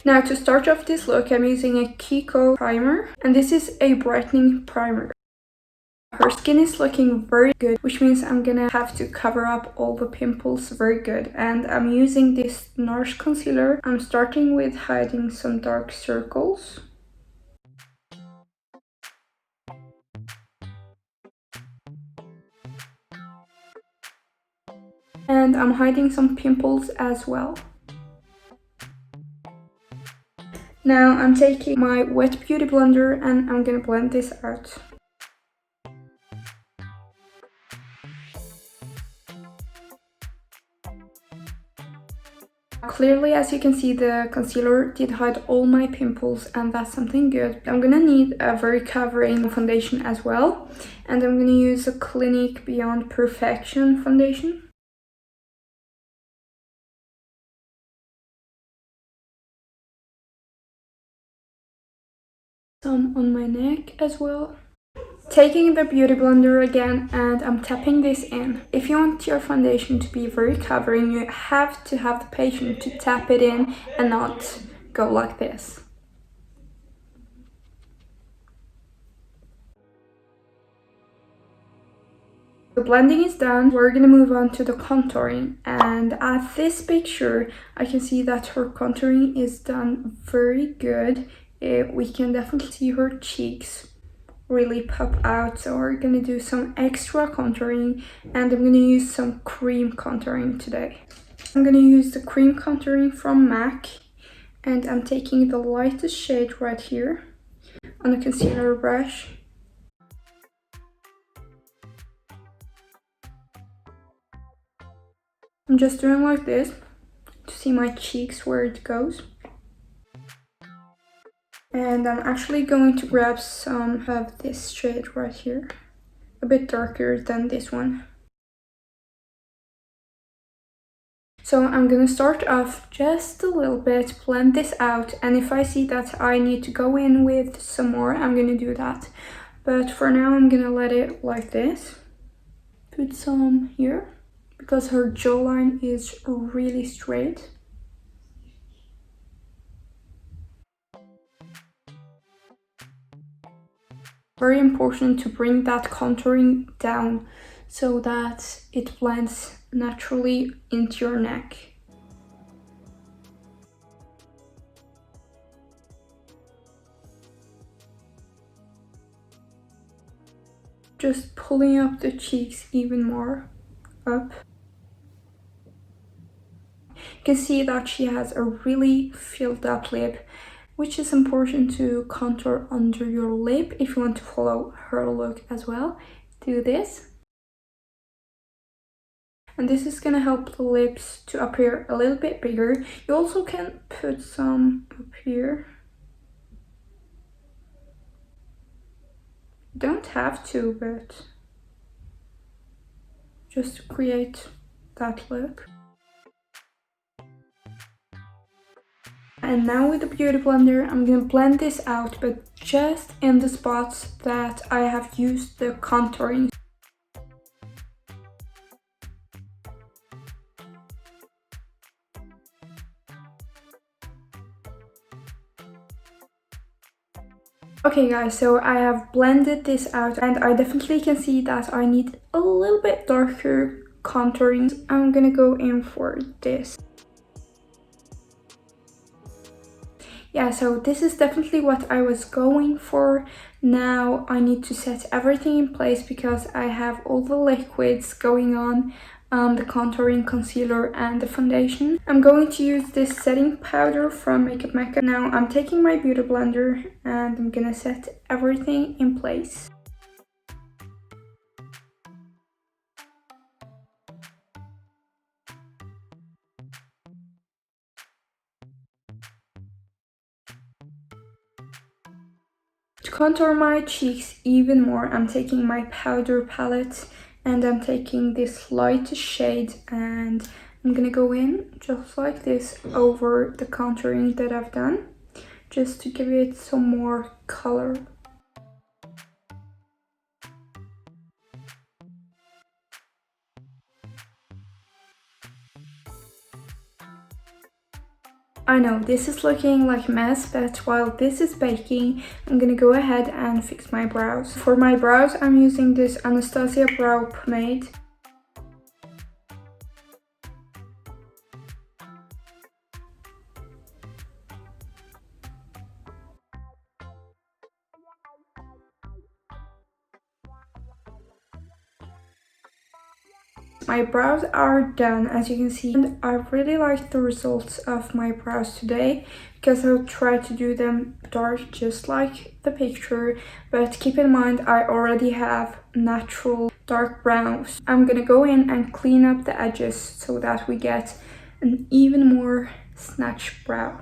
Now to start off this look, I'm using a Kiko primer, and this is a brightening primer. Her skin is looking very good, which means I'm gonna have to cover up all the pimples very good. And I'm using this NARS concealer. I'm starting with hiding some dark circles. And I'm hiding some pimples as well. Now I'm taking my wet beauty blender and I'm gonna blend this out. Clearly, as you can see, the concealer did hide all my pimples, and that's something good. I'm gonna need a very covering foundation as well, and I'm gonna use a Clinique Beyond Perfection foundation. Some on my neck as well. Taking the beauty blender again, and I'm tapping this in. If you want your foundation to be very covering, you have to have the patience to tap it in and not go like this. The blending is done. We're gonna move on to the contouring, and at this picture I can see that her contouring is done very good. We can definitely see her cheeks really pop out, so we're gonna do some extra contouring, and I'm gonna use some cream contouring today. I'm gonna use the cream contouring from MAC, and I'm taking the lightest shade right here on a concealer brush. I'm just doing like this to see my cheeks where it goes. And I'm actually going to grab some of this shade right here, a bit darker than this one. So I'm gonna start off just a little bit, blend this out, and if I see that I need to go in with some more, I'm gonna do that. But for now, I'm gonna let it like this. Put some here, because her jawline is really straight. Very important to bring that contouring down so that it blends naturally into your neck. Just pulling up the cheeks even more up. You can see that she has a really filled up lip, which is important to contour under your lip if you want to follow her look as well. Do this. And this is gonna help the lips to appear a little bit bigger. You also can put some up here. You don't have to, but just to create that look. And now with the beauty blender, I'm gonna blend this out, but just in the spots that I have used the contouring. Okay guys, so I have blended this out, and I definitely can see that I need a little bit darker contouring. I'm gonna go in for this. Yeah, so this is definitely what I was going for. Now I need to set everything in place because I have all the liquids going on, the contouring, concealer and the foundation. I'm going to use this setting powder from Makeup Mecca. Now I'm taking my beauty blender and I'm gonna set everything in place. To contour my cheeks even more, I'm taking my powder palette and I'm taking this light shade and I'm gonna go in just like this over the contouring that I've done, just to give it some more color. I know this is looking like a mess, but while this is baking, I'm gonna go ahead and fix my brows. For my brows, I'm using this Anastasia brow pomade. My brows are done, as you can see, and I really like the results of my brows today because I'll try to do them dark just like the picture, but keep in mind I already have natural dark browns. I'm gonna go in and clean up the edges so that we get an even more snatched brow.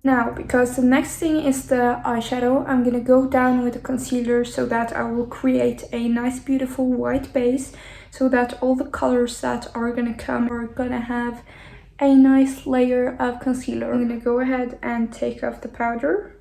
Now, because the next thing is the eyeshadow, I'm gonna go down with the concealer so that I will create a nice beautiful white base so that all the colors that are gonna come are gonna have a nice layer of concealer. I'm gonna go ahead and take off the powder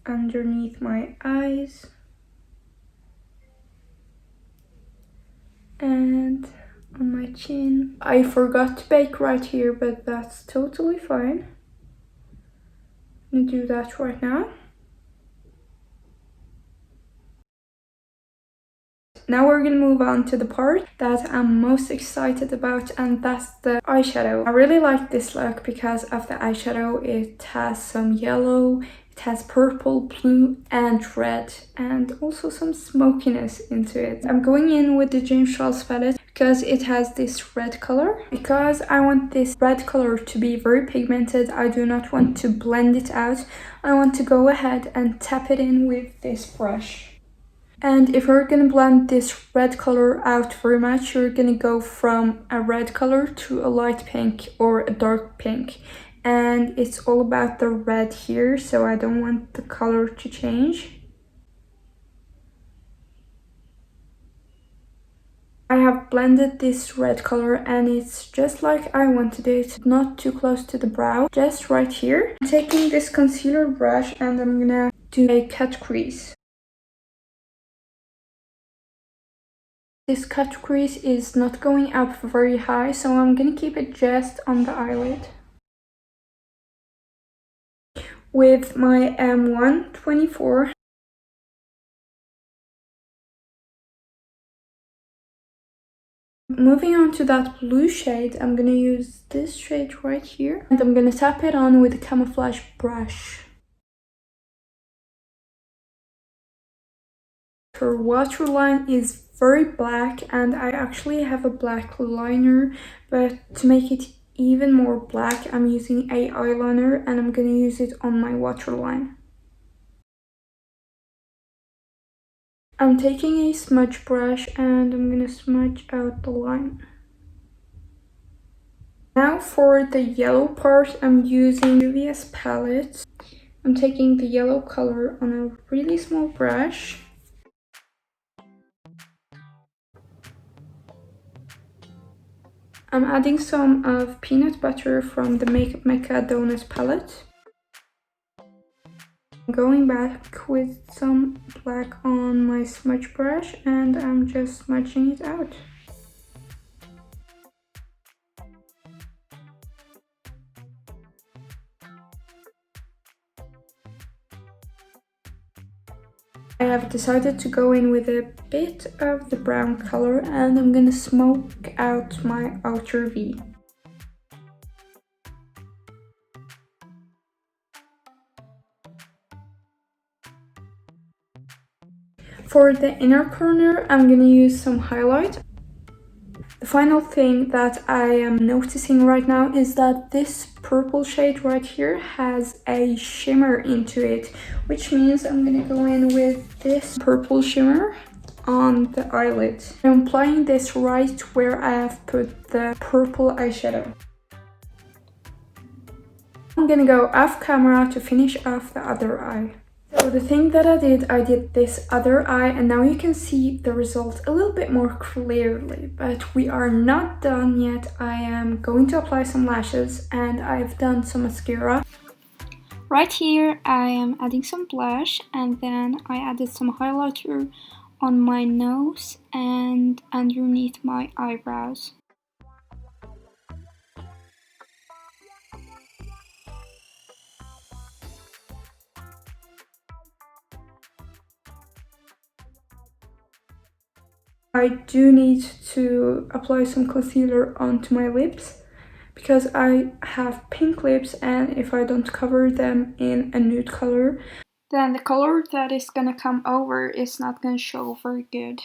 underneath my eyes and on my chin. I forgot to bake right here, but that's totally fine. I'm gonna do that right now. Now we're gonna move on to the part that I'm most excited about, and that's the eyeshadow. I really like this look because of the eyeshadow. It has some yellow, it has purple, blue and red, and also some smokiness into it. I'm going in with the James Charles palette because it has this red color. Because I want this red color to be very pigmented, I do not want to blend it out. I want to go ahead and tap it in with this brush. And if you're gonna blend this red color out very much, you're gonna go from a red color to a light pink or a dark pink. And it's all about the red here, so I don't want the color to change. I have blended this red color and it's just like I wanted it, not too close to the brow, just right here. I'm taking this concealer brush and I'm gonna do a cut crease. This cut crease is not going up very high, so I'm gonna keep it just on the eyelid. With my M124, moving on to that blue shade, I'm gonna use this shade right here. And I'm gonna tap it on with a camouflage brush. Her waterline is very black and I actually have a black liner, but to make it even more black, I'm using a eyeliner and I'm gonna use it on my waterline. I'm taking a smudge brush and I'm gonna smudge out the line. Now for the yellow part, I'm using Juvia's palette. I'm taking the yellow color on a really small brush. I'm adding some of peanut butter from the Makeup Mecca Donut palette. I'm going back with some black on my smudge brush and I'm just smudging it out. I have decided to go in with a bit of the brown color and I'm gonna smoke out my outer V. For the inner corner, I'm gonna use some highlight. The final thing that I am noticing right now is that this purple shade right here has a shimmer into it, which means I'm gonna go in with this purple shimmer on the eyelid. I'm applying this right where I have put the purple eyeshadow. I'm gonna go off camera to finish off the other eye. So the thing that I did this other eye and now you can see the result a little bit more clearly, but we are not done yet. I am going to apply some lashes and I've done some mascara. Right here I am adding some blush and then I added some highlighter on my nose and underneath my eyebrows. I do need to apply some concealer onto my lips because I have pink lips, and if I don't cover them in a nude color, then the color that is gonna come over is not gonna show very good.